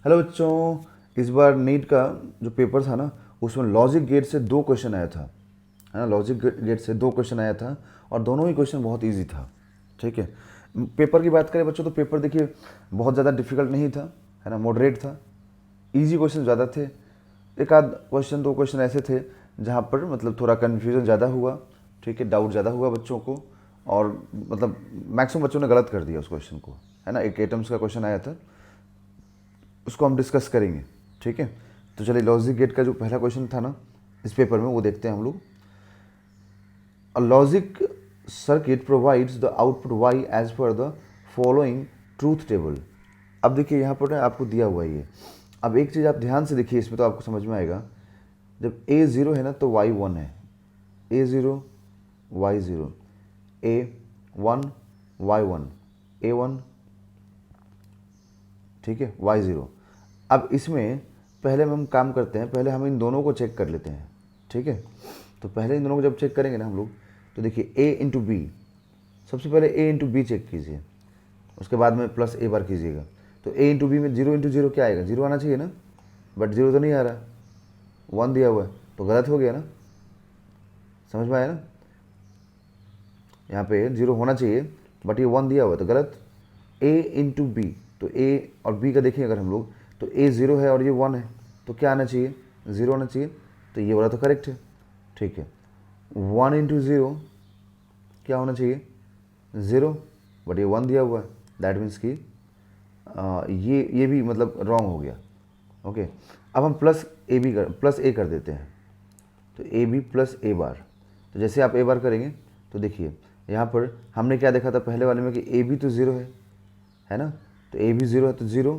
Hello बच्चों, इस बार NEET का जो पेपर था ना उसमें लॉजिक गेट से 2 क्वेश्चन आया था, है ना। लॉजिक गेट से 2 क्वेश्चन आया था और दोनों ही क्वेश्चन बहुत इजी था। ठीक है, पेपर की बात करें बच्चों तो पेपर देखिए बहुत ज़्यादा डिफिकल्ट नहीं था, है ना, मॉडरेट था। इजी क्वेश्चन ज़्यादा थे, एक आध क्वेश्चन 2 क्वेश्चन ऐसे थे जहाँ पर मतलब थोड़ा कन्फ्यूजन ज़्यादा हुआ। ठीक है, डाउट ज़्यादा हुआ बच्चों को और मतलब मैक्सिमम बच्चों ने गलत कर दिया उस क्वेश्चन को, है ना। एक एटम्स का क्वेश्चन आया था, उसको हम डिस्कस करेंगे। ठीक है, तो चलिए लॉजिक गेट का जो पहला क्वेश्चन था ना इस पेपर में वो देखते हैं हम लोग। A logic circuit provides the output y as per the following truth table. अब देखिए यहाँ पर ना आपको दिया हुआ है ये। अब एक चीज़ आप ध्यान से देखिए, इसमें तो आपको समझ में आएगा। जब a 0 है ना तो y 1 है, a 0 y 0, a 1 y 1, a 1, ठीक है, y 0। अब इसमें पहले हम काम करते हैं, पहले हम इन दोनों को चेक कर लेते हैं। ठीक है, तो पहले इन दोनों को जब चेक करेंगे ना हम लोग तो देखिए a इंटू बी, सबसे पहले a इंटू बी चेक कीजिए, उसके बाद में प्लस a बार कीजिएगा। तो a इंटू बी में 0 इंटू 0 क्या आएगा, 0 आना चाहिए ना, बट 0 तो नहीं आ रहा, 1 दिया हुआ है तो गलत हो गया ना। समझ में आया ना, यहाँ पे 0 होना चाहिए बट ये 1 दिया हुआ है तो गलत। a इंटू बी, तो a और b का देखिए अगर हम लोग तो a 0 है और ये 1 है तो क्या आना चाहिए, 0 आना चाहिए, तो ये वाला तो करेक्ट है। ठीक है, 1 इंटू 0 क्या होना चाहिए, 0, बट ये 1 दिया हुआ है, दैट मीन्स कि ये भी मतलब रॉन्ग हो गया। ओके, अब हम प्लस ए कर देते हैं, तो ए बी प्लस ए बार। तो जैसे आप ए बार करेंगे तो देखिए यहाँ पर हमने क्या देखा था पहले वाले में कि ए बी तो 0 है ना, तो ए भी 0 है तो 0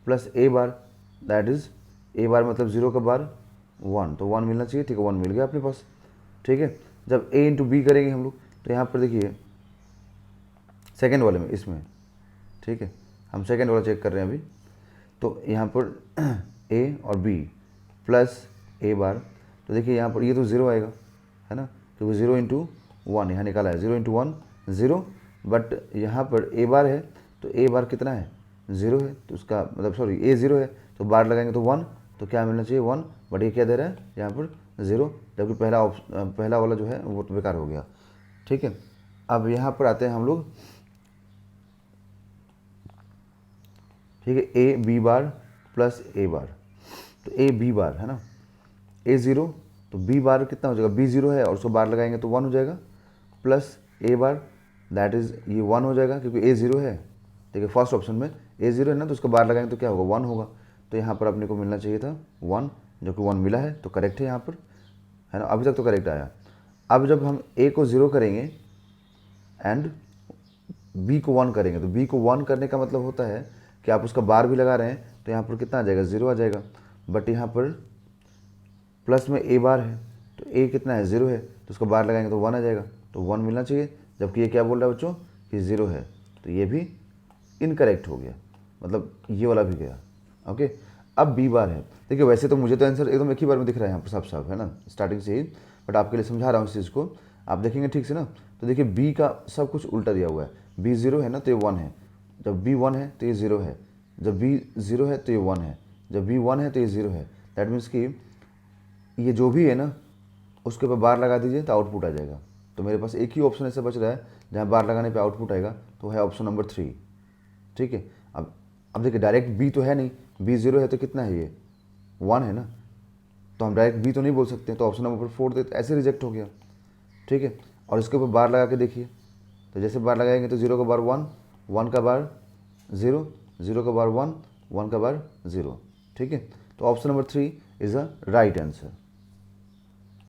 plus a bar, that is a bar मतलब 0 का बार 1, तो 1 मिलना चाहिए। ठीक है, 1 मिल गया अपने पास। ठीक है, जब ए इंटू बी करेंगे हम लोग तो यहाँ पर देखिए सेकेंड वाले में इसमें, ठीक है, हम सेकेंड वाला चेक कर रहे हैं अभी। तो यहाँ पर ए और बी प्लस ए बार, तो देखिए यहाँ पर ये तो 0 आएगा, है ना, क्योंकि 0 इंटू 1 यहाँ निकाला है, 0 इंटू 1 0, बट यहाँ पर ए बार है तो ए बार कितना है, 0 है, तो उसका मतलब सॉरी ए 0 है तो बार लगाएंगे तो 1, तो क्या मिलना चाहिए 1, बट ये क्या दे रहा है यहाँ पर 0, जबकि पहला वाला जो है वो तो बेकार हो गया। ठीक है, अब यहाँ पर आते हैं हम लोग। ठीक है, A B bar plus a बार, तो ए बी बार है ना, ए 0 तो बी बार कितना हो जाएगा, बी 0 है और उसको बार लगाएंगे तो 1 हो जाएगा, plus a bar that is ये 1 हो जाएगा क्योंकि ए 0 है। देखिए फर्स्ट ऑप्शन में ए 0 है ना तो उसको बार लगाएंगे तो क्या होगा, 1 होगा, तो यहाँ पर अपने को मिलना चाहिए था 1, जो कि 1 मिला है तो करेक्ट है यहाँ पर, है ना, अभी तक तो करेक्ट आया। अब जब हम ए को 0 करेंगे एंड बी को 1 करेंगे तो बी को 1 करने का मतलब होता है कि आप उसका बार भी लगा रहे हैं तो यहाँ पर कितना आ जाएगा, 0 आ जाएगा, बट यहाँ पर प्लस में ए बार है तो ए कितना है, 0 है, तो उसका बार लगाएंगे तो 1 आ जाएगा, तो 1 मिलना चाहिए, जबकि ये क्या बोल रहा है बच्चों कि 0 है, तो ये भी इनकरेक्ट हो गया, मतलब ये वाला भी गया। ओके, अब बी बार है, देखिए वैसे तो मुझे तो आंसर एकदम एक ही बार में दिख रहा है यहाँ पर साफ साफ, है ना, स्टार्टिंग से ही, बट आपके लिए समझा रहा हूँ इस चीज़ को, आप देखेंगे ठीक से ना, तो देखिए बी का सब कुछ उल्टा दिया हुआ है, बी 0 है ना तो ये 1 है, जब बी 1 है तो ये 0 है, जब बी 0 है तो ये 1 है, जब बी 1 है तो ये 0 है, दैट मीन्स कि ये जो भी है ना उसके ऊपर बार लगा दीजिए तो आउटपुट आ जाएगा। तो मेरे पास एक ही ऑप्शन ऐसा बच रहा है जहाँ बार लगाने पे आउटपुट आएगा, तो है ऑप्शन नंबर 3। ठीक है, अब देखिए डायरेक्ट बी तो है नहीं, बी 0 है तो कितना है ये 1 है ना, तो हम डायरेक्ट बी तो नहीं बोल सकते, तो ऑप्शन नंबर 4 देते, ऐसे रिजेक्ट हो गया। ठीक है, और इसके ऊपर बार लगा के देखिए, तो जैसे बार लगाएंगे तो 0 का बार 1, 1 का बार 0, 0 का बार 1, 1 का बार 0। ठीक है, तो option number 3 is a right answer.